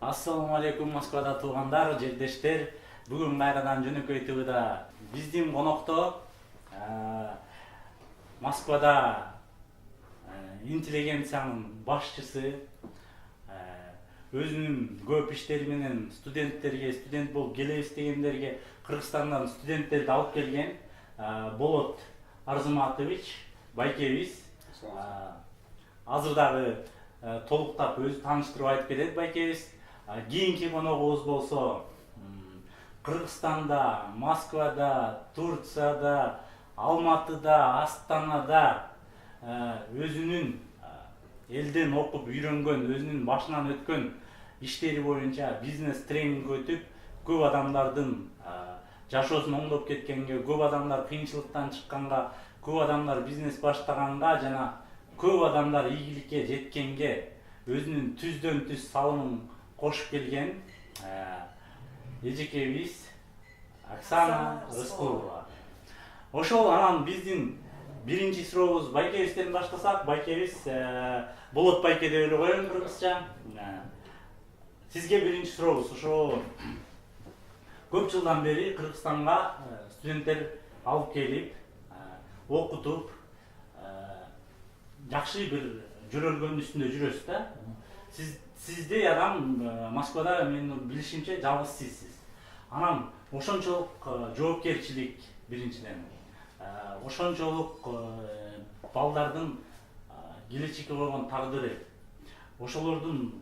Ассаламу алейкум Москвада туугандар, жердештер. Бүгүн кайрадан жөнөкөй ТВда биздин конокто Москвада интеллигенциянын башчысы, өзүнүн көп иштери менен студенттерге, студент болуп келебиз дегендерге Кыргызстандан студенттерди алып келген Болот Арзыматович байкебиз. Азыр дагы толуктап өзү тааныштырып айтып кетет байкебиз. Кийинки коногубуз болсо Кыргызстанда, Москвада, Турцияда, Алматыда, Астанада өзүнүн элден окуп үйрөнгөн, өзүнүн башынан өткөн иштери боюнча бизнес тренинг өтүп, көп адамдардын жашоосун оңдоп кеткенге, көп адамдар кыйынчылыктан чыкканга, көп адамдар бизнес баштаганга жана көп адамдар ийгиликке жеткенге өзүнүн түздөн түз салымын кошуп келген эжекебиз Оксана Рыскулова. Ошол анан биздин биринчи сурообуз байкебизден баштасак, байкебиз Болот байке деп эле коеюн кыргызча. Сизге биринчи сурообуз, ошо көп жылдан бери Кыргызстанга студенттер алып келип, окутуп, жакшы бир жөрөлгөндүн үстүндө жүрөсүз да. Сиздей адам Москвада менин билишимче жалгыз сизсиз. Анан ошончолук жоопкерчилик биринчиден, ошончолук балдардын келечекке койгон тагдыры, ошолордун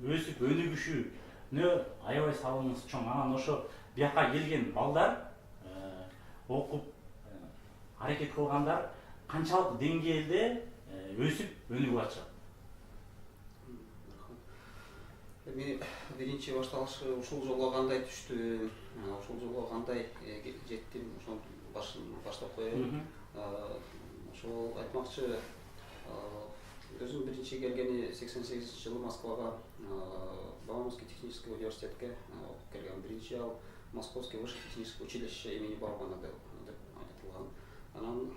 өсүп өнүгүшүнө аябай салымыңыз чоң. Анан ошо бияка келген балдар, окуп аракет кылгандар канчалык деңгээлде өсүп өнүгүп атышат? Эми биринчи башталышы ушул жолго кандай түштүм, ушул жолго кандай жеттим, ошол баштап коеюн. Ошол айтмакчы, өзүм биринчи келгени 88-жылы Москвага, Бауманский технический университетке окуп келген. Биринчи ал Московский высшее техническое училище имени Баумана деп айтылган. Анан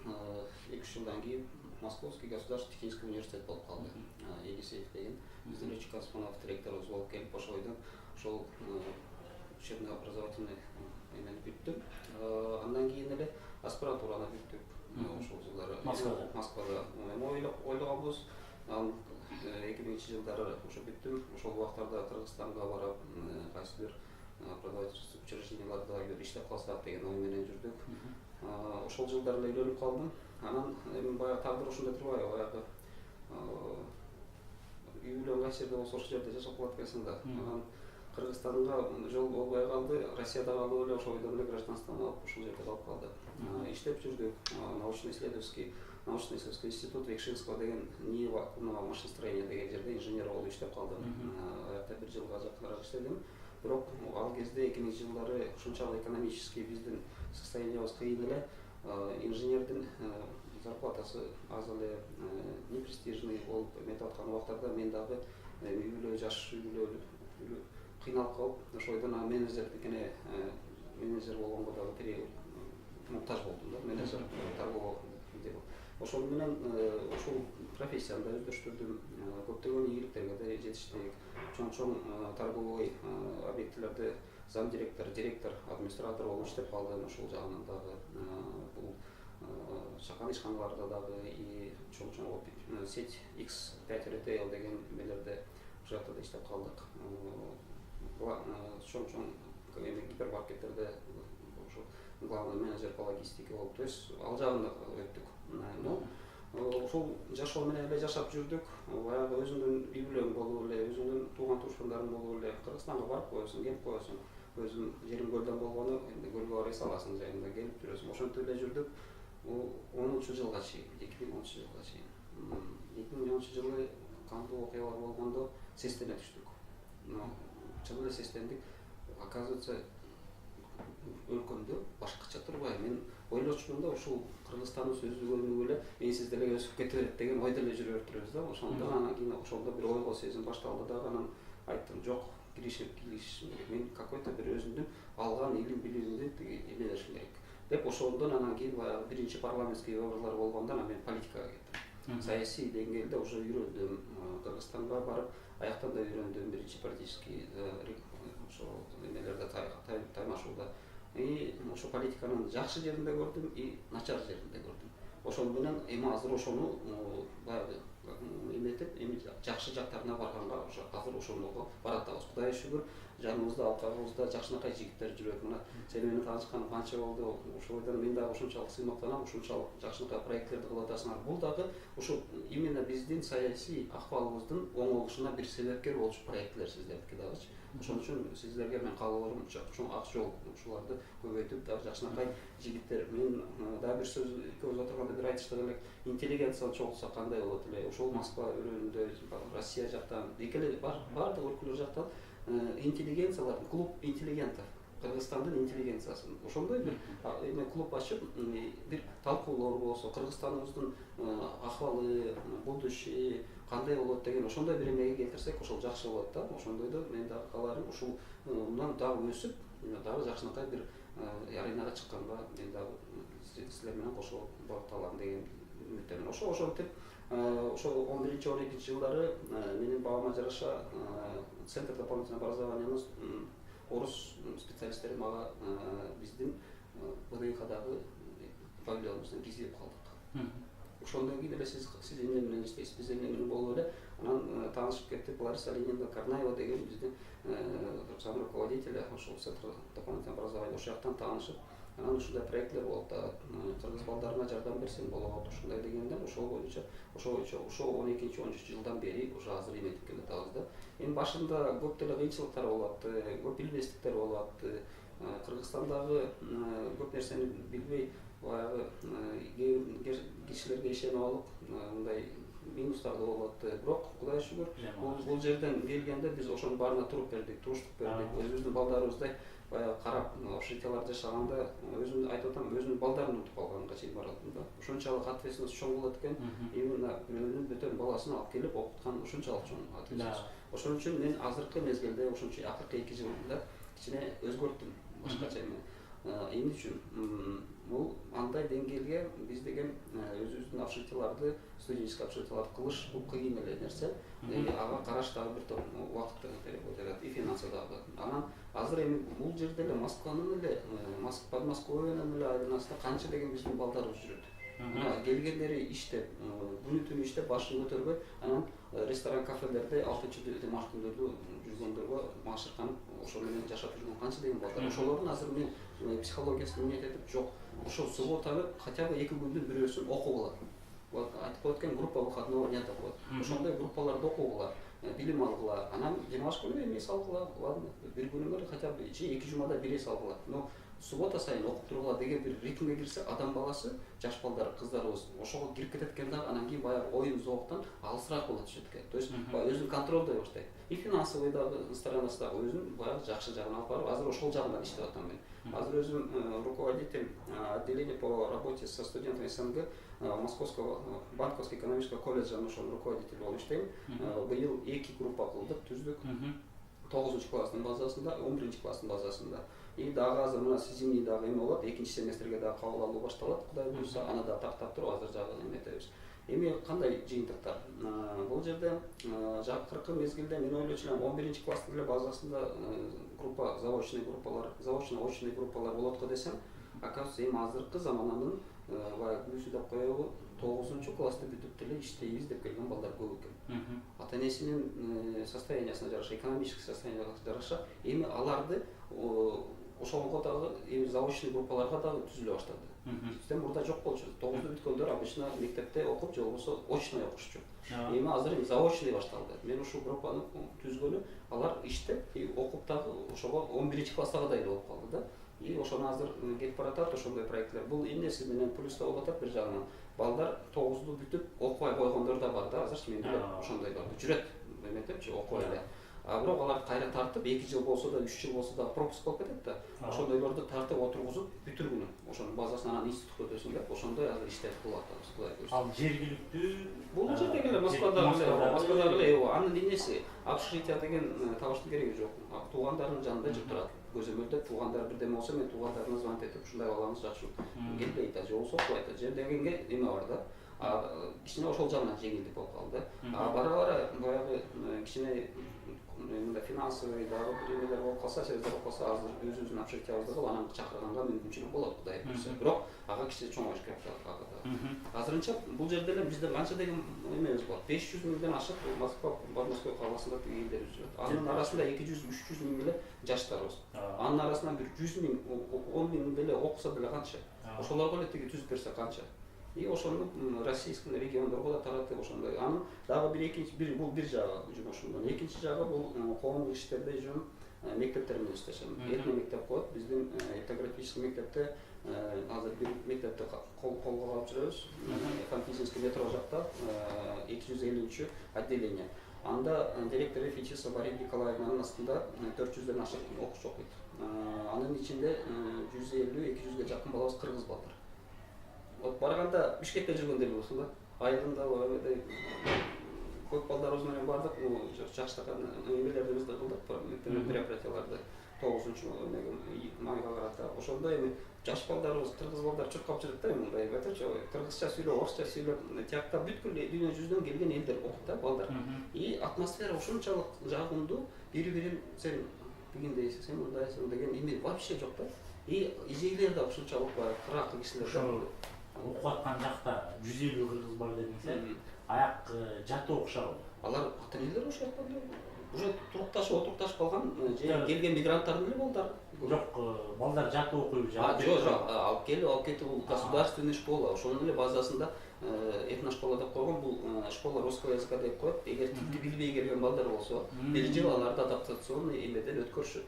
2-3 жылдан кийин Московский государственный технический университет болуп калды. Егисеев деген биздин летчик космонавт директорубуз болуп келип, ошол бойдон ошол учебно образовательный эмени бүттүм. Андан кийин эле аспирантураны бүттүк. Ошол жылдары Москвада ойлогонбуз. 2000-жылдары ошо бүттүм. Ошол убактарда Кыргызстанга барып, кайсыдыр преподавательский учрежденияларда иштеп калсак деген ой менен жүрдүк. Ошол жылдары эле үйлөнүп калдым. Анан эми баягы тагдыр ушундай турбайбы, баягы үй бүлөң кайсы жерде болсо ошол жерде жашап калат экенсиң да. Анан Кыргызстанга жол болбой калды, Россияда калып эле ошол бойдон эле гражданствону алып ушул жерде калып калды. Иштеп жүрдүк. Научно-исследовательский институт Векшинского деген НИИ вакуумного машиностроения деген жерде инженер болуп иштеп калдым. Аякта 1 жылга жакыныраак иштедим. Бирок ал кезде 2000-жылдары ушунчалык экономический биздин состояниябыз кыйын эле, инженердин зарплатасы аз эле, непрестижный болуп эметип аткан убактарда мен дагы үй бүлө, жаш үй бүлө кыйналып калып, ошол бойдон менеджер болгонго дагы тире муктаж болдум да, менеджер торговый деп. Ошол менен ушул профессияны да өздөштүрдүм, көптөгөн ийгиликтерге да жетиштик. Чоң торговый объектилерде зам директор, директор, администратор болуп иштеп калдым. Ошол жагынан дагы бул чакан ишканаларда дагы чоң сеть X5 Retail деген мелерде ошол жакта да иштеп калдык. Чоң гипермаркеттерде ошо главный менеджер по логистике болуп, то есть ал жагын өттүк. Ошол жашоо менен эле жашап жүрдүк. Баягы өзүңдүн үй бүлөң болуп эле, өзүңдүн тууган туушкандарың болуп эле Кыргызстанга барып коесуң, келип коесуң. Өзүң жериң көлдөн болгону эми көлгө карай саласың, жайында келип жүрөсүң. Ошентип эле жүрдүк. 10-жылга чейин, 2010-жылга чейин. 2010-жылы кандуу окуялар болгондо сестене түштүк. Чын эле сестендик. Оказывается, өлкөмдө башкача турбай, мен ойлочумун да, ушул Кыргызстандын сөзүгөнү эле менсиз деле өсүп кете берет деген ойдо эле жүрүп өтүрөбүз да. Ошондо анан кийин ошондо бир ойго сезим башталды дагы, анан айттым, жок, киришим керек. Мен какой-то бир өзүмдүн алган илим билимимди эмелешим керек деп. Ошондон анан кийин баягы биринчи парламентский выборлор болгондо мен политикага кеттим. саясий деңгээлде уже үйрөндүм. Кыргызстанга барып, аяктан да үйрөндүм, биринчи политический ошо эмелерде таймашууда. Ошо политиканын жакшы жерин да көрдүм, начар жерин да көрдүм. Ошол менен эми азыр ошону баягы эметип, эми жакшы жактарына барганга азыр ошондого баратабыз. Кудайга шүгүр, жаныбызда, алкагыбызда жакшынакай жигиттер жүрөт. Мына сен менен таанышканым канча болду. Ошондон мен дагы ошончолук сыймактанам, ошончолук жакшынакай проекттерди кылып атасыңар. Бул дагы ушу именно биздин саясий акыбалыбыздын оңолушуна бир себепкер болчу проекттер сиздердики дагычы. Ошон үчүн сиздерге мен каалоорум чоң ак жол ушуларды көбөйтүп дагы жакшынакай жигиттер. Мен дагы бир сөз экөөбүз отурганда бир айтыштык элек, интеллигенцияны чогултсак кандай болот эле. Ошол Москва өрөөнүндө, Россия жактан, экеле бардык өлкөлөр жактан интеллигенциялар, клуб интеллигентов, Кыргызстандын интеллигенциясын. Ошондой бир клуб ачып, бир талкуулор болсо, Кыргызстаныбыздын акыбалы, будущее кандай болот деген ошондой бир эмеге келтирсек, ошол жакшы болот да. Ошондойдо мен дагы кааларым ушул мындан дагы өсүп, дагы жакшынакай бир аренага чыкканга мен дагы силер менен кошо барып алам деген үмүттөмүн. Ошентип, ошол 11-12 жылдары менин баама жараша Центр дополнительного образованиябыз орус специалисттери мага биздин ВДХдагы павильонубуздан киргизип калдык. Ошондон кийин эле сиз эмне менен иштейсиз, биз эмне менен болуп эле анан таанышып кеттик. Лариса Ленина Карнаева деген биздин зам руководителя ошол Центр дополнительного образования, ошол жактан таанышып, анан ушундай проекттер болуп да, кыргыз балдарына жардам берсең болот, ушундай дегенден ошол боюнча ошо 12-13 жылдан бери уже азыр эметип келатабыз да. Эми башында көп деле кыйынчылыктар болуп атты, көп билбестиктер болуп атты. Кыргызстандагы көп нерсени билбей, баягы кишилерге ишенип алып, мындай минустар да болуп атты. Бирок Кудайга шүгүр, бул жерден келгенде биз ошонун баарына туруп бердик, туруштук бердик. Өзүбүздүн балдарыбыздай баягы карап, общежитияларда жашаганда өзүм айтып атам, өзүмдүн балдарымды утуп калганга чейин баратым да. Ошончолук ответственность чоң болот экен. Именно бирөөнүн бөтөн баласын алып келип окуткан ошончолук чоң ответственность. Ошон үчүн мен азыркы мезгилде, ошончо акыркы 2 жылда кичине өзгөрттүм, башкача эме. Эмне үчүн? Бул андай деңгээлге биз деген өзүбүздүн общежитияларды, студенческий общежитияларды кылыш бул кыйын эле нерсе. Ага караш дагы бир топ убакытты требует этет, и финансы дагы. Анан азыр эми бул жерде эле Москванын эле, Подмосковьенин эле айланасында канча деген биздин балдарыбыз жүрөт. Келгендери иштеп, күнү түнү иштеп, башын көтөрбөй, анан ресторан, кафелерде 6-чы демалыш күндөрдө жүргөндөргө маш ырканып, ошол менен жашап жүргөн канча деген балдар. Ошолордун азыр мен психологиясын эмне этип жок. Ошол субботаны хотя бы 2 күндүн бирөөсүн окугула. Вот айтып коет экен, группа выходного дня деп коет. Ошондой группаларда окугула, билим алгыла. Анан демалыш күнү эме салгыла, ладно, бир күнүңөр хотя бы 2 жумада бире салгыла. Но суббота сайын окуп тургула деген бир ритмге кирсе, адам баласы, жаш балдар, кыздарыбыз ошого кирип кетет экен да, анан кийин баягы оюн зооктан алысыраак болот түшөт экен. То есть өзүн контролдой баштайт. И финансовый дагы сторонасы да өзүн баягы жакшы жагына алып барып, азыр ошол жагынан иштеп атам мен. Азыр өзүм руководитель отделения по работе со студентами СНГ Московского банковского экономического колледжа ошол руководитель болуп иштейм. Быйыл 2 группа кылдык, түздүк. 9 класстын базасында, 11 класстын базасында. И дагы азыр мына зимний дагы эме болот, 2 семестрге дагы кабыл алуу башталат, Кудай буйрса, аны да тактап туруп азыр жагы эметебиз. Эми кандай жыйынтыктар? Бул жерде жакыркы мезгилде мен ойлочумун 11 класстын эле базасында группа, заочный группалар, заочно-очный группалар болот го десем, оказывается, эми азыркы замананын баягы күүсү деп коелу 9 классты бүтүп деле иштейбиз деп келген балдар көп экен. Ата-энесинин состояниясына жараша, экономический состояниясына жараша, эми аларды ошого дагы эми заочный группаларга дагы түзүлө баштады. Бизден мурда жок болчу. 9 бүткөндөр обычно мектепте окуп, же болбосо очный окушчу. Эми азыр заочный башталды. Мен ушул группаны түзгөнү, алар иштеп, окуп дагы ошого 11 класстагы да болуп калды да. И ошону азыр кетип баратат ошондой проекттер. Бул эмнеси менен плюс болуп атат бир жагынан. Балдар 9ду бүтүп окубай койгондор да бар да, азырчы мен билем ошондойлорду. Жүрөт эметепчи, окуй эле. Бирок алар кайра тартып 2 жыл болсо да, 3 жыл болсо да пропуск болуп кетет да. Ошондойлорду тартып отургузуп бүтүргүнү. Ошонун базасынан анан институтка өтөсүң деп, ошондой азыр иштеп кылып атабыз, Кудай буйрса. Ал жергиликтүү бул жерде эле Москвадагы эле, анын эмеси общежитие деген табыштын кереги жок. Туугандарынын жанында жүрүп турат. Көзөмөлдө туугандар бирдеме болсо, мен туугандарына звонить этип, ушундай балаңыз жакшы келбейт, же болбосо окубайт, же дегенге эме бар да. кичине ошол жагынан жеңилдик болуп калды. Бара бара баягы кичине мындай финансовый дагы бир эмелер болуп калса, себептер болуп калса, азыр өзүбүздүн общежитиябызда кылып анан чакырганга мүмкүнчүлүк болот, Кудай буйрса. Бирок ага кичине чоңоюш керек агы. Азырынча бул жерде эле бизде канча деген эмебиз бар. 500 миңден ашык Москва, Подмосковье каласында тиги элдерибиз жүрөт. Анын арасында 200-300 миң эле жаштарыбыз. Анын арасынан бир 100 миң, 10 миң деле окуса деле канча. Ошолорго эле тиги түзүп берсе канча. И ошону российский региондорго да таратып ошондой. Анын дагы бир экинчи бул бир жагы жумушунун. Экинчи жагы бул коомдук иштерде жүрүм, мектептер менен иштешем. Эртең мектеп коет. Биздин этнографический мектепте азыр бир мектепти колго алып жүрөбүз. Фантизинский метро жакта 250 отделение. Анда директор Фичиса Мария Николаевнанын астында 400ден ашык окуучу окуйт. Анын ичинде 150-200ге жакын балабыз кыргыз балдар. Вот барганда Бишкекте жүргөндөр болсун да, айылында көп балдарыбыз менен бардык, жаштаган эмелерди биз да кылдык, мероприятияларды 9-чу майга карата. Ошондо эми жаш балдарыбыз, кыргыз балдар чуркап жүрөт да, мындай айтачы, кыргызча сүйлөп, орусча сүйлөп, тиякта бүткүл дүйнө жүзүнөн келген элдер окуйт да, балдар. И атмосфера ошончалык жагымдуу, бири-бирин сен дегендей, сен мындайсың деген эме вообще жок да. И изейлер да ошончалык кыракы кишилер да. Окуп аткан жакта 150 кыргыз бар дедиңиз, аяк жаты окшабы? Алар ата-энелер окшоп калды. Уже турукташып, отурукташып калган, келген мигранттардын эле балдары. Жок, балдар жаты окуйбу, жаты. Жок, алып кетип, бул государственный школа, ошонун эле базасында этношкола деп койгон, бул школа русского языка деп коет. Эгер тилди билбей келген балдар болсо, бир жыл аларды адаптационный эмеден өткөрүшөт.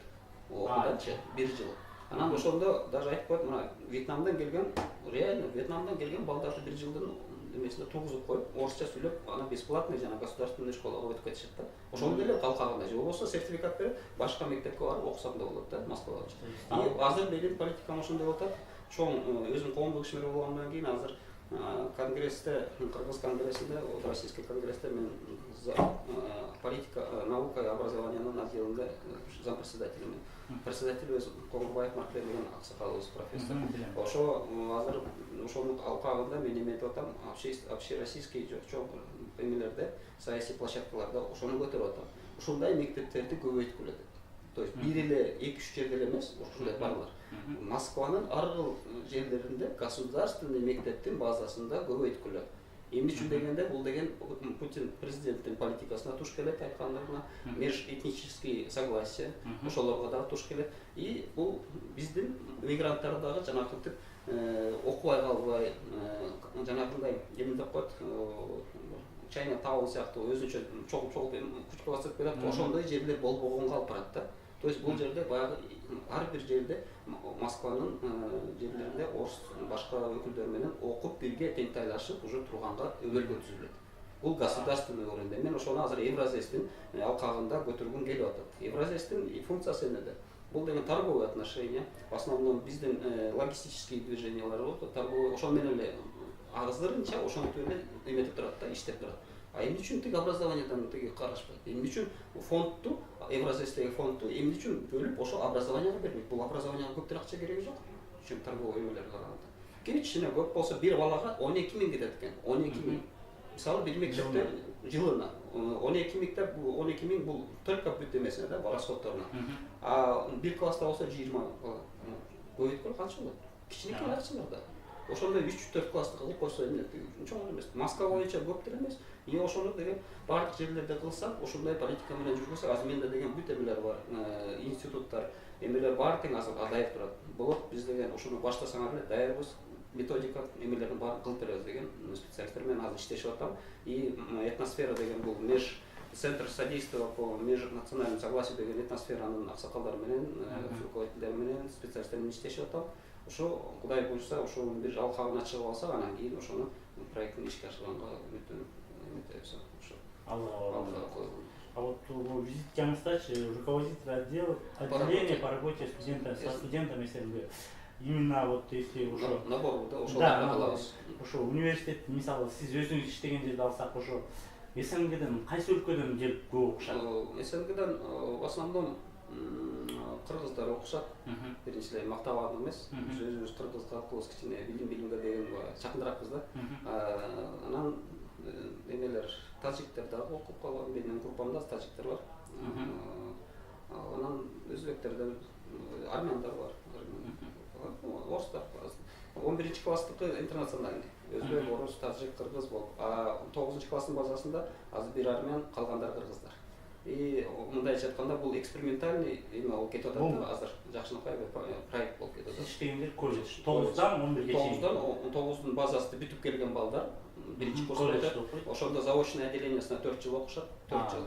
Окуданчы, бир жыл. Анан ошондо даже айтып коет, мына Вьетнамдан келген, реально Вьетнамдан келген балдарды бир жылдын эмесинде тургузуп коюп, орусча сүйлөп, ана бесплатный жана государственный школага өтүп кетишет да. Ошондо эле калкагында же болбосо сертификат берип, башка мектепке барып окусам да болот да, Москвага. И азыр менин политикам ошондой болуп атат. Чоң өзүм коомдук ишмер болгондон кийин азыр конгрессте, Кыргыз конгрессинде, Российский конгрессте мен политика, наука и образованиянын отделинде зампредседателимин. Председатель өз Коңгурбаев Марклен деген аксакалыбыз профессор. Ошо азыр ошонун алкагында мен эметип атам, общероссийский чоң эмелерде, саясий площадкаларда ошону көтөрүп атам. Ушундай мектептерди көбөйткүлө деп. То есть бир эле 2-3 жерде эле эмес, ушундай барлар. Москванын ар кыл жерлеринде государственный мектептин базасында көбөйткүлө. Эмне үчүн дегенде, бул деген Путин президенттин политикасына туш келет, айткандарына, межэтнический согласие, ошолорго дагы туш келет. И бул биздин мигранттар дагы жанагынтип окубай калбай, жанагындай эме деп коет, Чайна Таун сыяктуу өзүнчө чогулуп күчкө басып келет, ошондой жерлер болбогонго алып барат да. То есть бул жерде баягы ар бир жерде Москванын жерлеринде орус башка өкүлдөр менен окуп бирге теңтайлашып уже турганга өбөлгө түзүлөт. Бул государственный уровенде. Мен ошону азыр Евразестин алкагында көтөргүм келип атат. Евразестин функциясы эмнеде? Бул деген торговые отношения, в основном биздин логистические движениялар болот, торговый, ошол менен эле азырынча ошентип эле эметип турат да, иштеп турат. А эмне үчүн тиги образованиядан тиги карашпайт? Эмне үчүн фондту, Евразестеги фондту эмне үчүн бөлүп ошо образованияга бербейт? Бул образованияга көптөр акча кереги жок. Үчүн торговый эмелерге караганда. Кичине көп болсо бир балага 12 миң кетет экен. 12 миң. Мисалы бир мектепте жылына 12 мектеп, 12 миң бул только бүт эмесине да, расходторуна. А бир класста болсо 20 бала. Көбөйткөн канча болот? Кичинекей акчалар да. Ошондой 3-4 класстык кылып койсо эмне? Чоң эмес. Москва боюнча көптөр эмес. И ошону деген бардык жерлерде кылсак, ошондой политика менен жүргүзсөк, азыр менде деген бүт эмелер бар, институттар, эмелер бар тең азыр адайып турат. Болот, биз деген ошону баштасаңар эле даярбыз. Методика эмелерин баарын кылып беребиз деген специалисттер менен азыр иштешип атам. И этносфера деген бул Центр содействия по межнациональному согласию деген этносферанын аксакалдары менен, руководителдери менен, специалисттер менен иштешип атам. Ошо Кудай буйрса, ошонун бир алкагына чыгып алсак, анан кийин ошону проекттин ишке ашырганга үмүттөнүп эметебиз. А вот визиткаңыздачы руководитель отделения по работе со студентами, именно вот если ошо набор да, ошо ошо университет, мисалы сиз өзүңүз иштеген жерди алсак, ошо СНГден кайсы өлкөдөн келип көп окушат? СНГден в основном кыргыздар окушат. Биринчи эле мактабан эмес. Биз өзүбүз кыргыз калкыбыз кичине билимге деген жакыныракпыз да. Анан эмелер тажиктер дагы окуп калган. Менин группамда тажиктер бар. Анан өзбектерден армяндар бар. Орустар бар. 11-класстыкы интернациональный. Өзбек, орус, тажик, кыргыз болуп. 9-класстын базасында азыр бир армян, калгандар кыргыздар. И мындайча айтканда бул экспериментальный эме болуп кетип атат азыр. Жакшынакай проект болуп кетип атат. Сиз дегендер колледж 9-дан 11-ге чейин. 9-дун базасы бүтүп келген балдар биринчи курста ошондо заочный отделениясына 4 жыл окушат, 4 жыл.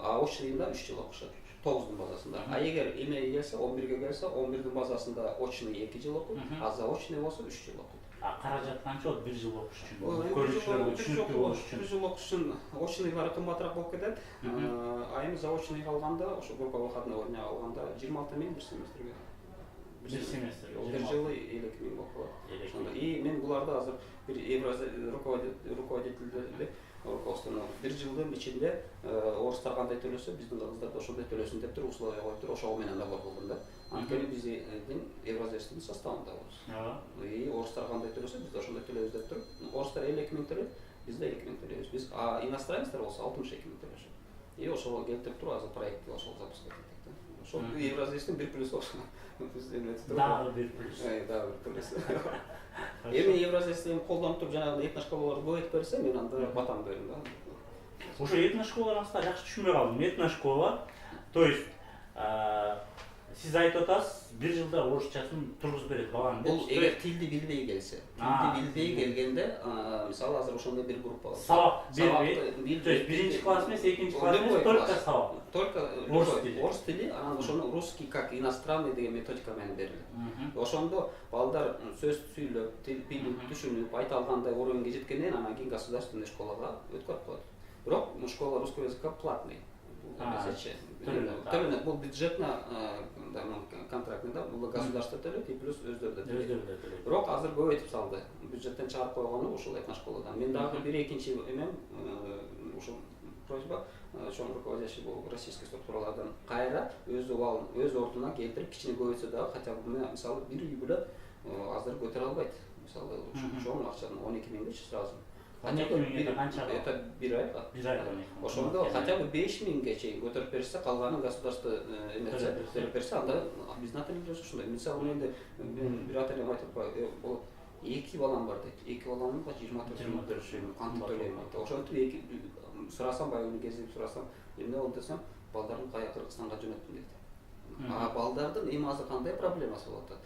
А очныйында 3 жыл окушат. 9-дун базасында. А эгер эмеге келсе, 11-ге келсе, 11-дин базасында очный 2 жыл окуйт, а заочный болсо 3 жыл окуйт. Каражат канча болот 1 жыл окуш үчүн? Көрүүчүлөргө түшүнүктүү болуш үчүн. 1 жыл окуш үчүн очныйлары кымбатыраак болуп кетет. А эми заочный алганда, ошо группа выходной алганда 26 миң бир семестрге. Бир семестр. Бир жылы 50 миң болуп калат. Ошондо и мен буларды азыр бир руководителдер руководствону бир жылдын ичинде орустар кандай төлөсө, биздин кыргыздар да ошондой төлөсүн деп туруп условия коюп туруп, ошого менен договор болгон да. Анткени биздин Евразиялыктын составындабыз. И орустар кандай төлөсө, биз да ошондой төлөйбүз деп туруп, орустар 52 миң төлөйт, биз да 52 миң төлөйбүз. Биз иностранецтер болсо 62 миң төлөшөт. И ошого келтирип туруп азыр проектти ошол запускать эттик да. Ошол Евразиялыктын бир плюс ошол. Биз эметип туруп. Дагы бир плюс. Дагы бир плюс. Эми Евразиялыктын колдонуп туруп жанагы этно школаларды көбөйтүп берсе, мен анда батам берем да. Ошо этно школаларыңызда жакшы түшүнбөй калдым. Этно школа, то есть сиз айтып атасыз, бир жылда орусчасын тургузуп берет баланы. Бул эгер тилди билбей келсе, тилди билбей келгенде, мисалы азыр ошондой бир группа бар. Сабак бербей, то есть биринчи класс эмес, экинчи класс эмес, только сабак. Только орус тили, анан ошону русский как иностранный деген методика менен берилет. Ошондо балдар сөз сүйлөп, тил билип, түшүнүп, айта алгандай уровеньге жеткенден анан кийин государственный школага өткөрүп коет. Бирок школа русского языка платный. Төлөнөт. Бул бюджетно контрактный да, бул государство төлөйт и плюс өздөрү да төлөйт. Бирок азыр көбөйтүп салды. Бюджеттен чыгарып койгону ушул этно школадан. Мен дагы бир экинчи эмем ушул просьба чоң руководящий российский структуралардан кайра өз абалын, өз ордуна келтирип, кичине көбөйтсө дагы, хотя бы мисалы бир үй бүлөк азыр көтөрө албайт. Мисалы чоң акчаны 12 миңге сразу. Хотя бы это бир айга. Ошондо хотя бы 5 миңге чейин көтөрүп берсе, калганын государство эмесе төлөп берсе, анда биздин ата-энелер ушундай. Мисалы мен бир ата-энем айтып болот. 2 балам бар дейт. 2 баламга 24 миң төлөшөм, кантип төлөйм дейт. Ошентип сурасам, баягы кезип сурасам, эмне болду десем, балдарын кая Кыргызстанга жөнөттүм дейт. А балдардын эми азыр кандай проблемасы болуп атат?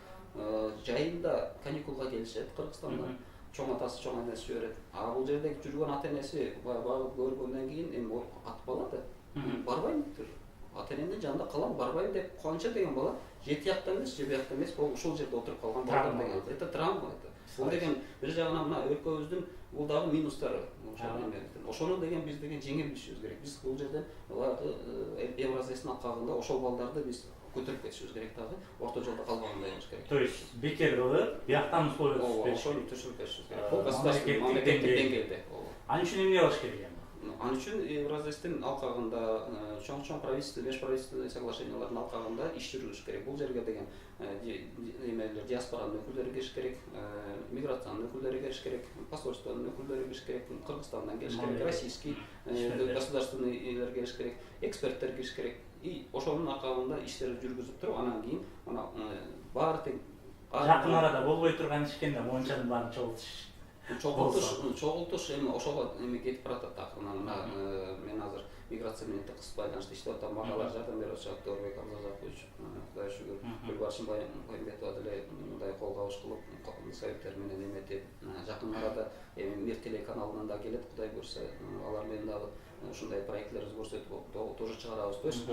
Жайында каникулга келишет Кыргызстандан. Чоң атасы, чоң энеси жиберет. А бул жерде жүргөн ата-энеси багып көргөндөн кийин эми атып алат. Барбайм дейт. Ата-энемдин жанында калам, барбайм деп канча деген бала жети жакта эмес, же биякта эмес, ушул жерде отуруп калган балдар деген. Это травма это. Бул деген бир жагынан мына өлкөбүздүн бул дагы минустары. Ошону деген биз деген жеңип билишибиз керек. Биз бул жерден Евразиясынын алкагында ошол балдарды биз көтөрүп кетишибиз керек дагы, орто жолдо калбагандай болуш керек. То есть бекер кылып, бияктан условия түзүп беришибиз керек. Бул государственный мамлекеттик деңгээлде. Ал үчүн эмне кылыш керек эми? Ал үчүн Евразиясынын алкагында чоң правительство, межправительственный соглашениялардын алкагында иш жүргүзүш керек. Бул жерге деген эмелер диаспоранын өкүлдөрү келиш керек, миграциянын өкүлдөрү келиш керек, посольствонун өкүлдөрү келиш керек, Кыргызстандан келиш керек, российский государственныйлер келиш керек, эксперттер келиш керек. И ошонун алкагында иштерди жүргүзүп туруп, анан кийин мына баары тең жакын арада болбой турган иш экен да, мончанын баарын чогултуш эми ошого эми кетип баратат акырынан. Мен азыр миграция менен тыгыз байланышта иштеп атам, мага жардам берип атышат Дорбек Абдузакович. Кудай шүгүр, Гүлбаршын Байымбетова деле мындай кол кабыш кылып, советтер менен эметип, жакын арада эми Мир телеканалынан да келет, Кудай көрсө, алар менен дагы ушундай проектлерди көрсөтүп тоже чыгарабыз. То есть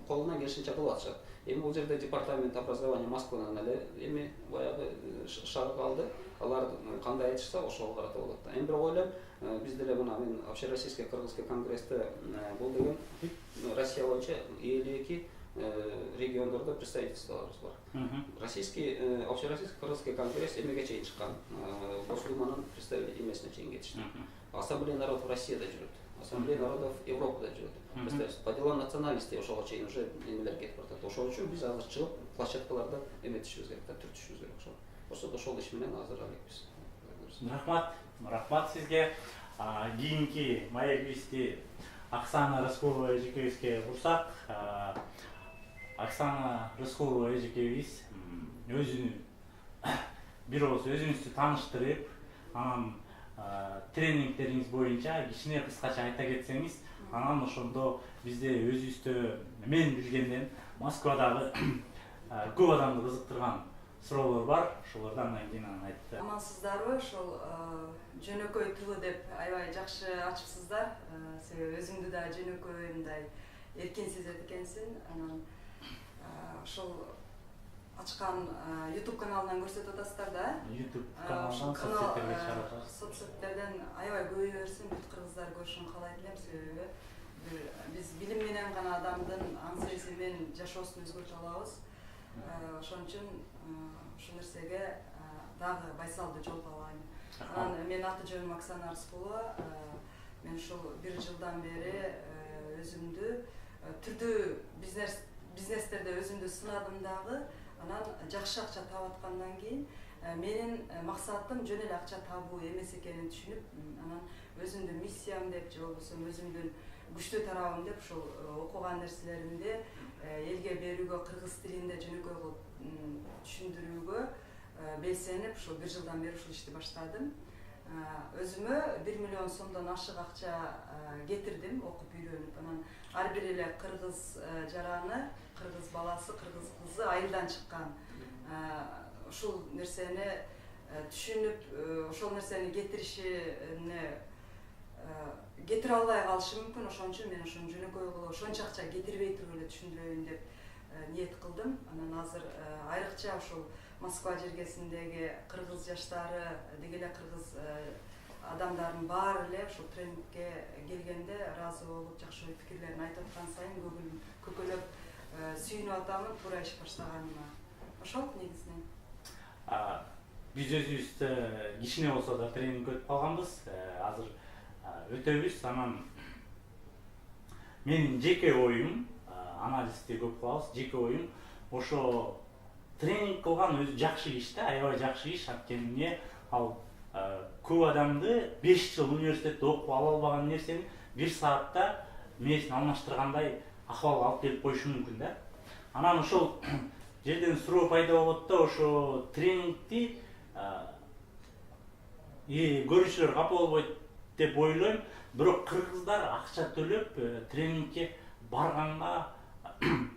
колунан келишинче кылып атышат. Эми бул жерде департамент образования Москвадан эле эми баягы шагы калды. Алар кандай айтышса ошого карата болот. Эми бирок ойлойм, биз деле мына мен общероссийский кыргызский конгрессте бул деген Россия боюнча 52 региондордо представительстволорубуз бар. Российский общероссийский кыргызский конгресс эмеге чейин чыккан. Госдуманын представитель эмесине чейин кетишти. Ассамблея народов Россияда жүрөт. Ассамблея народов Европада жүрөт. Представляете, по делам националистов ошого чейин уже эмелер кетип баратат. Ошол үчүн биз азыр чыгып площадкаларда эметишибиз керек, түртүшүбүз керек ошо. Ошол иш менен азыр алекпиз. Рахмат сизге. Кийинки маегибизди Оксана Рыскулова эжекебизге урсак. Оксана Рыскулова эжекебиз өзүнүн бир ооз өзүңүздү тааныштырып, анан тренингтериңиз боюнча кичине кыскача айта кетсеңиз, анан ошондо бизде өзүбүздө мен билгенден Москвадагы көп адамды кызыктырган суроолор бар, ошолорду андан кийин айтты. Амансыздарбы? Ошол жөнөкөй тылы деп аябай жакшы ачыпсыздар. Себеби өзүңдү да жөнөкөй мындай эркин сезет экенсиң. Анан ошол ачкан YouTube каналынан көрсөтүп атасыздар да? YouTube каналынан соцсеттерден аябай көбөйө берсин, бүт кыргыздар көрүшүн каалайт элем. Себеби биз билим менен гана адамдын аң сезими менен жашоосун өзгөртө алабыз. Ошон үчүн ушул нерсеге дагы байсалды жол каалайм. Анан менин аты жөнүм Оксана Рыскулова. Мен ушул 1 жылдан бери өзүмдү түрдүү бизнестерде өзүмдү сынадым дагы. Анан жакшы акча таап аткандан кийин менин максатым жөн эле акча табуу эмес экенин түшүнүп, анан өзүмдүн миссиям деп же болбосо өзүмдүн күчтүү тарабым деп ушул окуган нерселеримди элге берүүгө, кыргыз тилинде жөнөкөй кылып түшүндүрүүгө белсенип, ушул 1 жылдан бери ушул ишти баштадым. Өзүмө 1 миллион сомдон ашык акча кетирдим, окуп үйрөнүп. Анан ар бир эле кыргыз жараны, кыргыз баласы, кыргыз кызы айылдан чыккан. Ушул нерсени түшүнүп, ошол нерсени кетире албай калышы мүмкүн. Ошон үчүн мен ошону жөнөкөй кылып, ошончо акча кетирбей туруп эле түшүндүрөйүн деп ниет кылдым. Анан азыр айрыкча ушул Москва жергесиндеги кыргыз жаштары, деги эле кыргыз адамдардын баары эле ушул тренингке келгенде ыраазы болуп, жакшы ой пикирлерин айтып аткан сайын көкөлөп сүйүнүп атамын туура иш баштаганыма. Ошол негизинен. Биз өзүбүз кичине болсо да тренинг өтүп калганбыз. Азыр өтөбүз. Анан менин жеке оюм, анализди көп кылабыз. Жеке оюм ошо тренинг кылган өзү жакшы иш да, аябай жакшы иш. Анткени ал көп адамды 5 жыл университетте окуп ала албаган нерсени 1 саатта мээсин алмаштыргандай акыбалга алып келип коюшу мүмкүн да. Анан ошол жерден суроо пайда болот да, ошо тренингди көрүүчүлөр капа болбойт деп ойлойм. Бирок кыргыздар акча төлөп тренингке барганга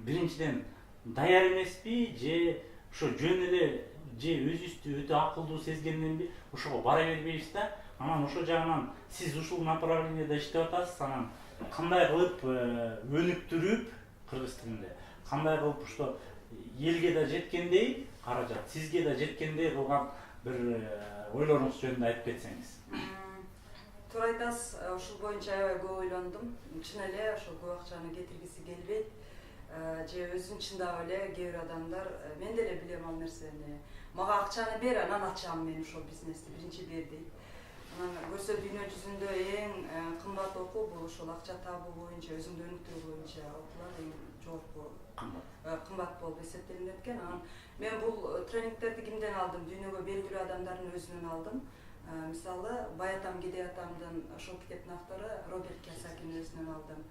биринчиден даяр эмеспи, же ошо жөн эле же өзүбүздү өтө акылдуу сезгенденби ошого бара бербейбиз да. Анан ошол жагынан сиз ушул направленияда иштеп атасыз. Анан кандай кылып өнүктүрүп кыргыз тилинде, кандай кылып ошо элге да жеткендей каражат, сизге да жеткендей кылган бир ойлоруңуз жөнүндө айтып кетсеңиз. Туура айтасыз, ушул боюнча аябай көп ойлондум. Чын эле ошол көп акчаны кетиргиси келбейт. Же өзүн чындап эле кээ бир адамдар, мен деле билем ал нерсени. Мага акчаны бер, анан ачам мен ошол бизнести, биринчи бер дейт. Анан көрсө дүйнө жүзүндө эң кымбат окуу бул ошол акча табуу боюнча, өзүңдү өнүктүрүү боюнча окуулар эң жогорку кымбат болуп эсептелинет экен. Анан мен бул тренингтерди кимден алдым? Дүйнөгө белгилүү адамдардын өзүнөн алдым. Мисалы, Баятам Кедей атамдын ошол китептин автору Роберт Кийосакинин өзүнөн алдым.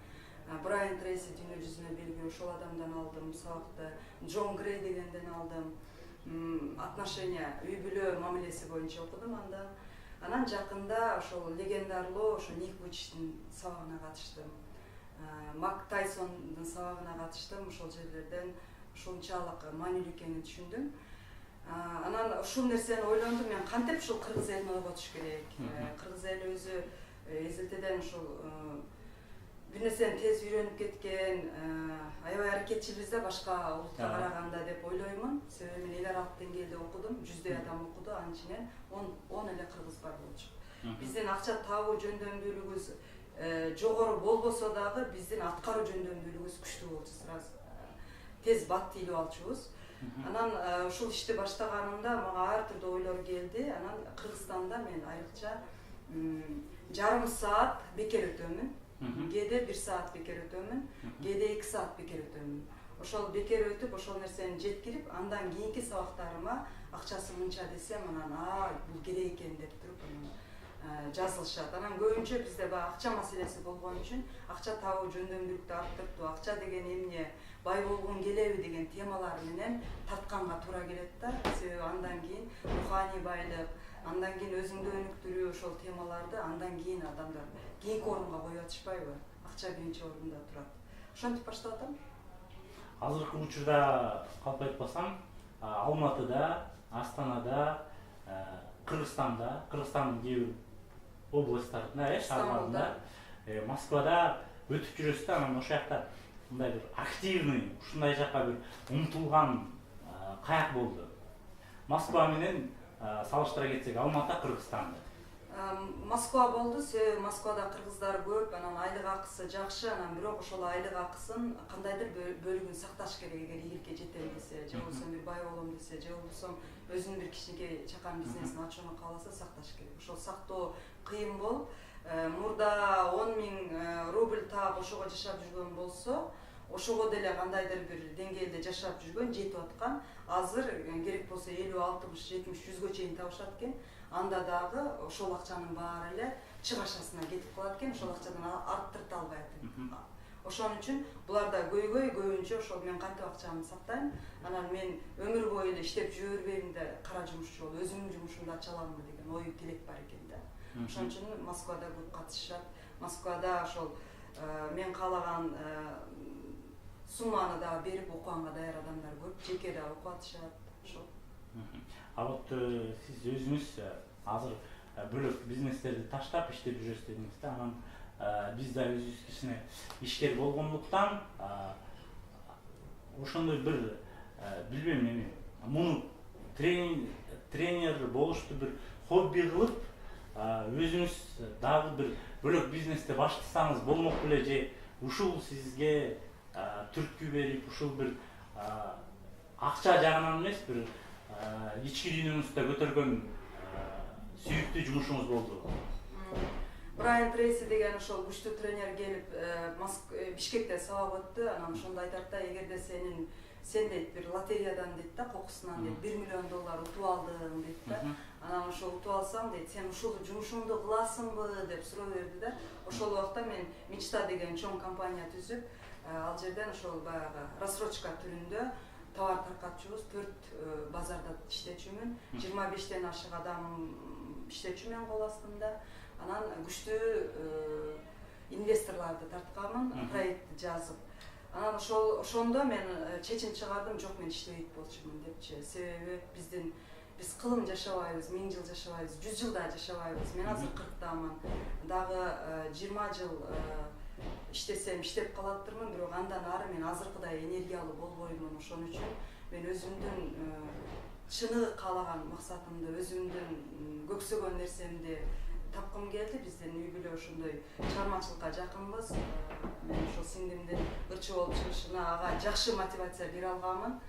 Брайан Трейси дүйнө жүзүнө белгилүү, ошол адамдан алдым сабакты. Джон Грей дегенден алдым. Отношения, үй бүлө мамилеси боюнча окудум андан. Анан жакында ошол легендарлуу ошо Ник Вуйчичтин сабагына катыштым. Мак Тайсондун сабагына катыштым. Ошол жерлерден ушунчалык маанилүү экенин түшүндүм. Анан ушул нерсени ойлондум, мен кантип ушул кыргыз элин ойготуш керек. Кыргыз эли өзү эзелтеден ушул бир нерсени тез үйрөнүп кеткен, аябай аракетчилбиз да башка улутка караганда деп ойлоймун. Себеби мен эл аралык деңгээлде окудум, 100дөй адам окуду, анын ичинен 10 эле кыргыз бар болчу. Биздин акча табуу жөндөмдүүлүгүбүз жогору болбосо дагы биздин аткаруу жөндөмдүүлүгүбүз күчтүү болчу, сразу тез бат тийип алчубуз. Анан ушул ишти баштаганымда мага ар түрдүү ойлор келди. Анан Кыргызстанда мен айрыкча жарым саат бекер өтөмүн. кээде 1 саат бекер өтөмүн, кээде 2 саат бекер өтөмүн. Ошол бекер өтүп, ошол нерсени жеткирип, андан кийинки сабактарыма акчасы мынча десем, анан бул керек экен деп туруп жазылышат. Анан көбүнчө бизде баягы акча маселеси болгон үчүн акча табуу жөндөмдүүлүктү арттыртуу, акча деген эмне, бай болгон келеби деген темалар менен тартканга туура келет да. Себеби андан кийин руханий байлык, андан кийин өзүңдү өнүктүрүү ошол темаларды андан кийин адамдар кийинки орунга коюп атышпайбы? Акча биринчи орунда турат. Ошентип баштап атам. Азыркы учурда калп айтпасам, Алматыда, Астанада, Кыргызстанда, Кыргызстандын кээ бир областтарында, шаардарында, Москвада өтүп жүрөсүз да, анан ошол жакта мындай бир активный, ушундай жака бир умтулган каяк болду? Москва менен салыштыра кетсек, Алматы, Кыргызстанды. Москва болду, себеби Москвада кыргыздар көп, анан айлык акысы жакшы, анан бирок ошол айлык акысын кандайдыр бөлүгүн сакташ керек, эгер ийгиликке жетем десе, же болбосо бир бай болом десе, же болбосо өзүнүн бир кичинекей чакан бизнесин ачууну кааласа сакташ керек. Ошол сактоо кыйын болуп, мурда 10 000 рубль таап ошого жашап жүргөн болсо, ошого деле кандайдыр бир деңгээлде жашап жүргөн, жетип аткан. Азыр керек болсо 50, 60, 70, 100гө чейин табышат экен. Анда дагы ошол акчанын баары эле чыгашасына кетип калат экен, ошол акчадан арттырта албайт. Ошон үчүн буларда көбүнчө ошол мен кантип акчамды сактайм, анан мен өмүр бою эле иштеп жүрө бербейм да, кара жумушчу болуп өзүмдүн жумушумду ача аламбы деген ой тилек бар экен да. Ошон үчүн Москвада көп катышышат. Москвада ошол мен каалаган сумманы да берип окуганга даяр адамдар көп, жеке да окуп атышат. Ошол. А вот сиз өзүңүз азыр бөлөк бизнестерди таштап иштеп жүрөсүз дедиңиз да, анан биз да өзүбүз кичине ишкер болгондуктан ошондой бир билбейм эми муну тренер болушту бир хобби кылып өзүңүз дагы бир бөлөк бизнесте баштасаңыз болмок беле, же ушул сизге түрткү берип, ушул бир акча жагынан эмес, бир ички дүйнөңүздө көтөргөн сүйүктүү жумушуңуз болду? Брайан Трейси деген ошол күчтүү тренер келип Бишкекте сабак өттү. Анан ошондо айтат да, эгерде сен дейт бир лотереядан дейт да, кокусунан дейт $1 миллион утуп алдың дейт да. Анан ошол утуп алсаң дейт, сен ушул жумушуңду кыласыңбы деп суроо берди да. Ошол убакта мен Мечта деген чоң компания түзүп, ал жерден ошол баягы рассрочка түрүндө товар таркатчубуз, 4 базарда иштечүмүн, 25ден ашык адам иштечүмүн кол астында. Анан күчтүү инвесторлорду тартканмын, проектти жазып. Анан ошондо мен чечим чыгардым, жок мен иштебейт болчумун депчи. Себеби биз кылым жашабайбыз, 1000 жыл жашабайбыз, 100 жылда жашабайбыз. Мен азыр 40-дамын. Дагы 20 жыл иштесем иштеп калаттырмын, бирок андан ары мен азыркыдай энергиялуу болбоймун. Ошон үчүн мен өзүмдүн чыныгы каалаган максатымды, өзүмдүн көксөгөн нерсемди тапкым келди. Биздин үй бүлө ошондой чыгармачылыкка жакынбыз. Мен ошол сиңдимдин ырчы болуп чыгышына ага жакшы мотивация бере алганмын.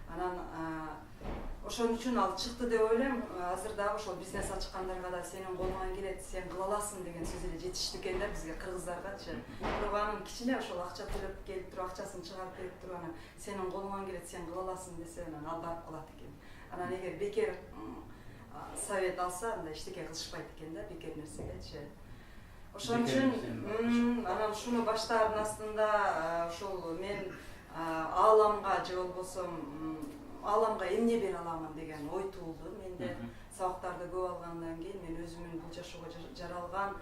Анан ошон үчүн ал чыкты деп ойлойм. Азыр дагы ошол бизнес ачкандарга да сенин колуңан келет, сен кыла аласың деген сөз эле жетиштүү экен да бизге кыргыздаргачы. Бирок анын кичине ошол акча төлөп келип туруп, акчасын чыгарып берип туруп, анан сенин колуңан келет, сен кыла аласың десе, анан ал барып кылат экен. Анан эгер бекер совет алса, анда эчтеке кылышпайт экен да, бекер нерсегечи. Ошон үчүн анан ушуну баштаардын астында ошол мен ааламга же болбосо ааламга эмне бере аламын деген ой туулду менде. Сабактарды көп алгандан кийин мен өзүмдүн бул жашоого жаралган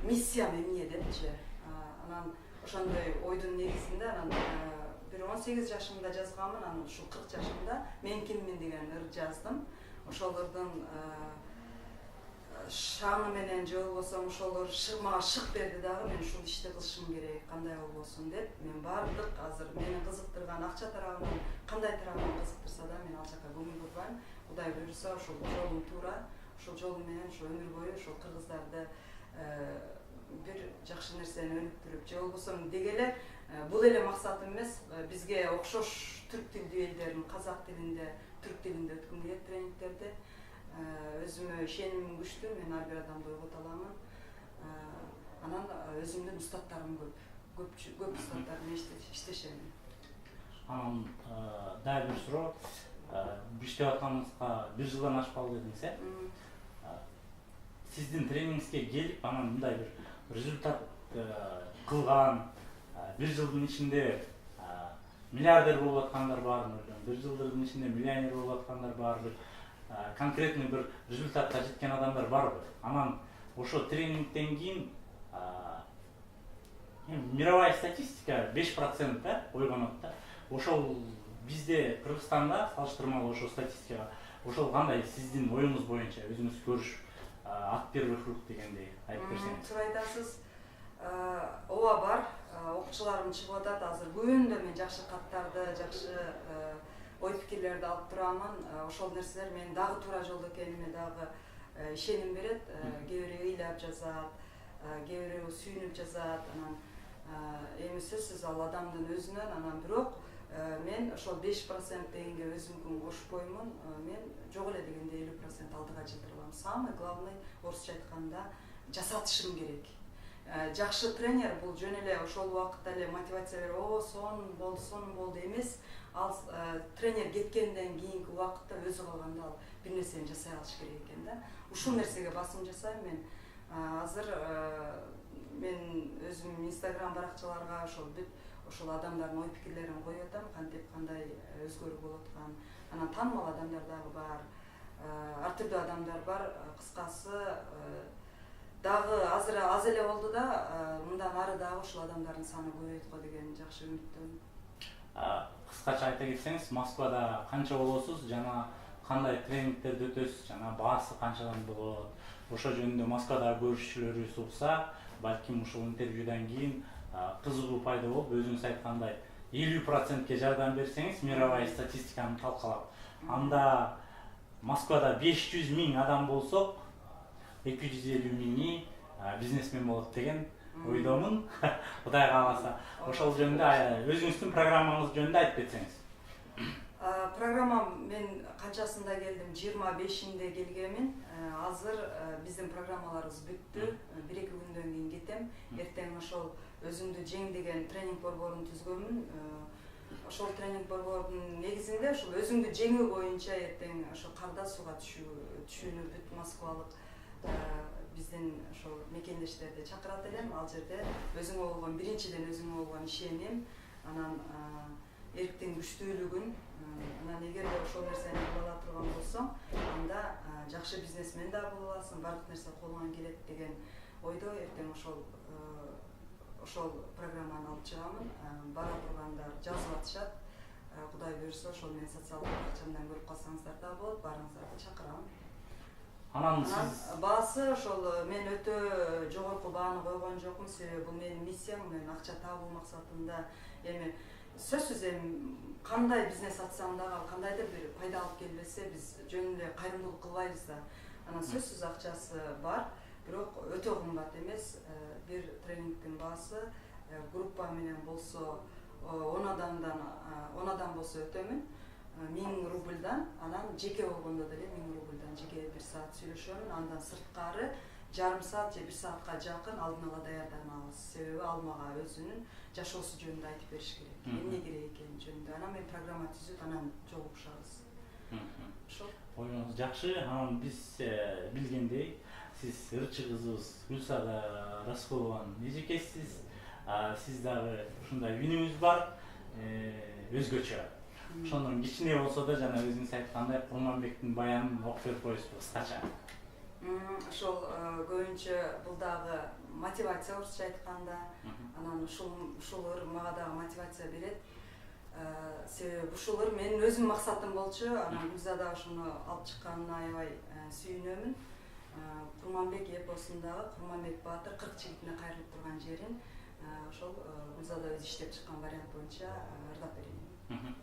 миссиям эмне депчи. Анан ошондой ойдун негизинде анан бир 18 жашымда жазганмын, анан ушул 40 жашымда мен киммин деген ыр жаздым. Ошолордун шаңы менен же болбосо ошолор мага шык берди дагы, мен ушул ишти кылышым керек, кандай болбосун деп. Мен баардык азыр мени кызыктырган акча тарабынан, кандай тарабынан кызыктырса да мен ал жака көңүл бурбайм. Кудай буйруса ошол жолум туура, ошол жолу менен ошол өмүр бою ошол кыргыздарды бир жакшы нерсени өнүктүрүп, же болбосо деги эле бул эле максатым эмес, бизге окшош түрк тилдүү элдердин казак тилинде, түрк тилинде өткүм келет тренингтерди. Өзүмө ишенимим күчтүү, мен ар бир адамды ойгото аламын. Анан өзүмдүн устаттарым көп устаттар менен иштешем. Анан дагы бир суроо, иштеп атканыңызга 1 жылдан ашпалы дедиңиз, сиздин тренингиңизге келип, анан мындай бир результат кылган, 1 жылдын ичинде миллиардер болуп аткандар барбы, 1 жылдын ичинде миллионер болуп аткандар барбы, конкретный бир результатка жеткен адамдар барбы? Анан ошо тренингден кийин мировая статистика 5% да ойгонот да. Ошол бизде Кыргызстанда салыштырмалуу ошо статистикага ошол кандай сиздин оюңуз боюнча өзүңүз көрүш от первых рук дегендей айтып берсеңиз. Туура айтасыз. Ооба бар. Окуучуларым чыгып атат. Азыр күндө мен жакшы каттарды, жакшы ой пикирлерди алып турамын. Ошол нерселер менин дагы туура жолдо экениме дагы ишеним берет. Кээ бирөө ыйлап жазат, кээ бирөө сүйүнүп жазат. Анан эми сөзсүз ал адамдын өзүнөн, анан бирок мен ошол 5% дегенге өзүмдүн кошпоймун. Мен жок эле дегенде 50% алдыга жылдырабам. Самый главный орусча айтканда жасатышым керек. Жакшы тренер бул жөн эле ошол убакытта эле мотивация берип, сонун болду эмес. Ал тренер кеткенден кийинки убакытта өзү калганда ал бир нерсени жасай алыш керек экен да. Ушул нерсеге басым жасайм мен. Азыр мен өзүм Instagram баракчаларга ошол адамдардын ой пикирлерин коюп атам, кантип кандай өзгөрүү болуп аткан. Анан таанымал адамдар дагы бар, ар түрдүү адамдар бар. Кыскасы дагы азыр аз эле болду да, мындан ары дагы ушул адамдардын саны көбөйөт го деген жакшы үмүттөмүн. Кыскача айта кетсеңиз, Москвада канча болосуз жана кандай тренингтерди өтөсүз, жана баасы канчадан болот? Ошо жөнүндө Москвада көрүүчүлөрүбүз болсо, балким ушул интервьюдан кийин кызыгуу пайда болуп, өзүңүз айткандай 50%ке жардам берсеңиз, мировая статистиканы талкалап, анда Москвада 500 000 адам болсок, 250 000 бизнесмен болот деген ойдомун. Кудай кааласа, ошол жөнүндө өзүңүздүн программаңыз жөнүндө айтып кетсеңиз. Программам мен канчасында келдим, 25-inde келгемин. Азыр биздин программаларыбыз бүттү. 1-2 күндөн кийин кетем. Эртең ошол өзүмдү жең деген тренинг борборун түзгөнмүн. Ошол тренинг борборунун негизинде ошол өзүңдү жеңүү боюнча эртең ошо карда сууга түшүүнү бүт москвалык биздин ошол мекендештерди чакырат элем. Ал жерде өзүңө болгон биринчиден өзүңө болгон ишеним, анан эрктин күчтүүлүгүн, анан эгерде ошол нерсени кыла ала турган болсоң, анда жакшы бизнесмен да боло аласың, бардык нерсе колуңан келет деген ойдо эртең ошол программаны алып чыгамын. Бара тургандар жазып атышат. Кудай буюрса ошол менен социалдык баракчамдан көрүп калсаңыздар да болот, барыңыздарды чакырам. Анан сиз баасы ошол мен өтө жогорку бааны койгон жокмун, себеби бул менин миссиям, мен акча табуу максатында. Эми сөзсүз кандай бизнес ачсам дагы, кандайдыр бир пайда алып келбесе, биз жөн эле кайрымдуулук кылбайбыз да. Анан сөзсүз акчасы бар, бирок өтө кымбат эмес. Бир тренингдин баасы группа менен болсо 10 адам болсо өтөмүн 1000 рубльдан, анан жеке болгондо деле 1000 рубльдан жеке 1 саат сүйлөшөмүн. Андан сырткары жарым саат же 1 саатка жакын алдын ала даярданабыз. Себеби ал мага өзүнүн жашоосу жөнүндө айтып бериш керек, эмне керек экени жөнүндө. Анан мен программа түзүп, анан жолугушабыз. Ошол. Оюңуз жакшы. Анан биз билгендей, сиз ырчы кызыбыз Гүлсара Раскулованын эжекесисиз. Сиз дагы ушундай үнүңүз бар, өзгөчө. Ошондон кичине болсо да жана өзүңүз айткандай Курманбектин баянын окуп берип коесузбу кыскача? Ошол көбүнчө бул дагы мотивация орусча айтканда, анан ушулар мага дагы мотивация берет. Себеби ушулар менин өзүм максатым болчу, анан Гүлзада ошону алып чыкканына аябай сүйүнөмүн. Курманбек эпосундагы Курманбек баатыр 40 жигитине кайрылып турган жерин ошол Гүлзада өзү иштеп чыккан вариант боюнча ырдап берейин.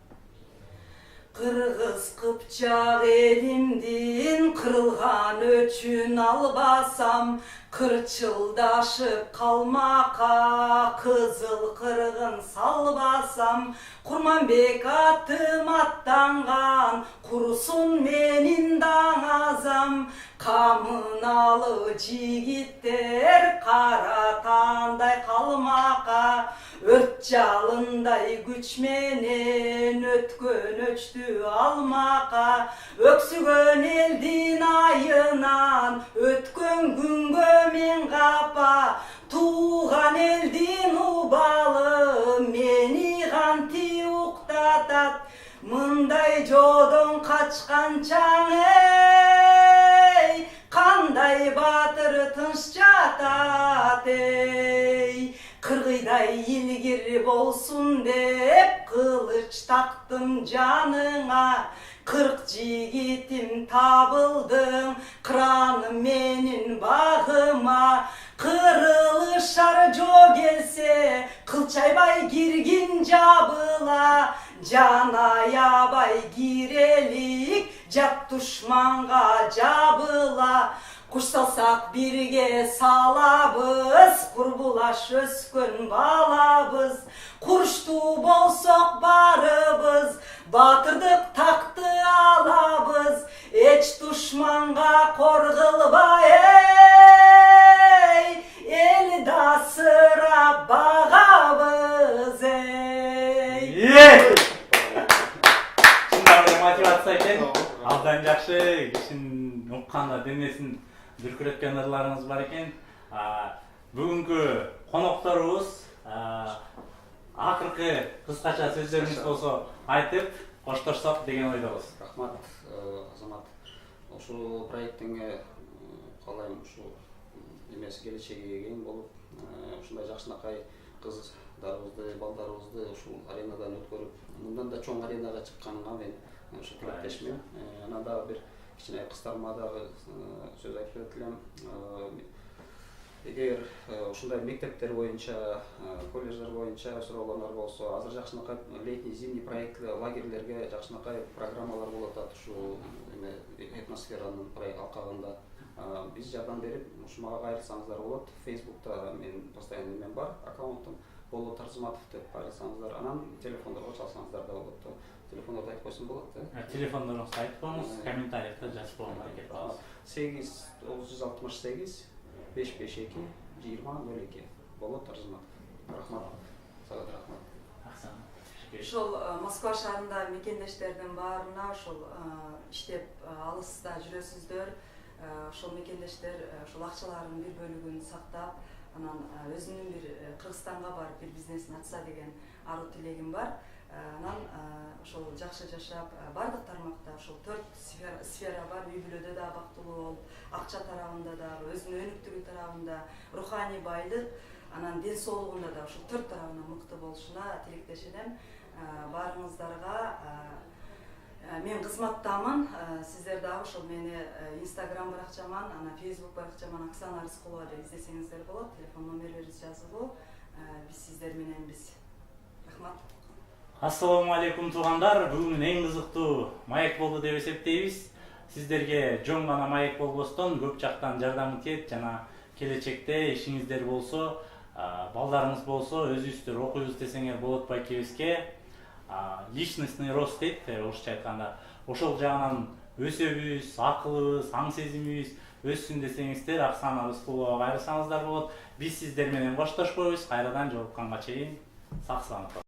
Кыргыз Кыпчак элимдин кырылган өчүн албасам, кырчылдашып калмакка кызыл кыргын салбасам, Курманбек атым аттанган, курусун менин даңазам, камыналы жигиттер каратан кандай калмакка, өрт жалындай күч менен өткөн өчтү алмакка, өксүгөн элдин айынан өткөн күнгө мен капа, тууган элдин убалы мени канти уктатат, мындай жодон качканчаң эй, кандай баатыр тынч жатат эй. Кыргыйдай илгир болсун деп кылыч тактым жаныңа, 40 жигитим табылдың краным менин багыма, кырылышар жоо келсе кылчайбай киргин жабыла, жан аябай кирелик жат душманга жабыла, куш салсак бирге салабыз, курбулаш өскөн балабыз, курчтуу болсок барыбыз, батырдык такты алабыз, эч душманга кор кылбай эй, элди асырап багабыз эй. Чындап эле мотивация экен. Абдан жакшы, кишинин укканда денесин дүркүрөткөн ырларыңыз бар экен. Бүгүнкү конокторубуз акыркы кыскача сөздөрүңүз болсо айтып коштошсок деген ойдобуз. Рахмат, Азамат. Ушул проектиңе каалайм ушу эмес келечеги кең болуп, ушундай жакшынакай кыздарыбызды, балдарыбызды ушул аренадан өткөрүп, мындан да чоң аренага чыкканыңа мен ушу тилектешмин. Анан дагы бир кичине кыздарыма дагы сөз айтып элем. Эгер ушундай мектептер боюнча, колледждер боюнча суроолорлор болсо, азыр жакшынакай летний зимний проект лагерлерге жакшынакай программалар болуп атат ушу этносферанын алкагында. Биз жардам берип, ушу мага кайрылсаңыздар болот. Facebook'та мен постоянный мен бар, аккаунтум Болот Арзыматов деп кайрылсаңыздар, анан телефондорго чалсаңыздар да болот. Телефондорду айтып койсом болот да? Телефондоруңузду айтып коюңуз, комментарийде жазып коюңуз аракет кылабыз. 8-968 552 2002 Болот Арзыматов. Рахмат. Сага рахмат. Ошол Москва шаарында мекендештердин баарына ошол иштеп алыста жүрөсүздөр. Ошол мекендештер ошол акчаларынын бир бөлүгүн сактап, анан өзүнүн бир Кыргызстанга барып бир бизнесин ачса деген аруу тилегим бар. Анан ошол жакшы жашап, бардык тармакта ошол 4 сфера бар. Үй бүлөдө да бактылуу болуп, акча тарабында да, өзүнүн өнүктүгү тарабында, руханий байлык, анан ден соолугунда да ошол 4 тарабынан мыкты болушуна тилектешем. Барыңыздарга мен кызматтамын. Сиздер дагы ошол мени Instagram баракчаман, анан Facebook баракчаман Оксана Рыскулова деп издесеңиздер болот. Телефон номерлерибиз жазылуу. Биз сиздер мененбиз. Рахмат. Ассаламу алейкум туугандар. Бүгүн эң кызыктуу маек болду деп эсептейбиз. Сиздерге жөн гана маек болбостон көп жактан жардамы тиет жана келечекте ишиңиздер болсо, балдарыңыз болсо, өзүңүздөр окуйбуз десеңер болот байкебизге. Личностный рост дейт, орусча айтканда. Ошол жагынан өсөбүз, акылыбыз, аң сезимибиз өссүн десеңиздер, Оксана Рыскуловага кайрылсаңыздар болот. Биз сиздер менен коштошпойбуз. Кайрадан жолукканга чейин сак саламат.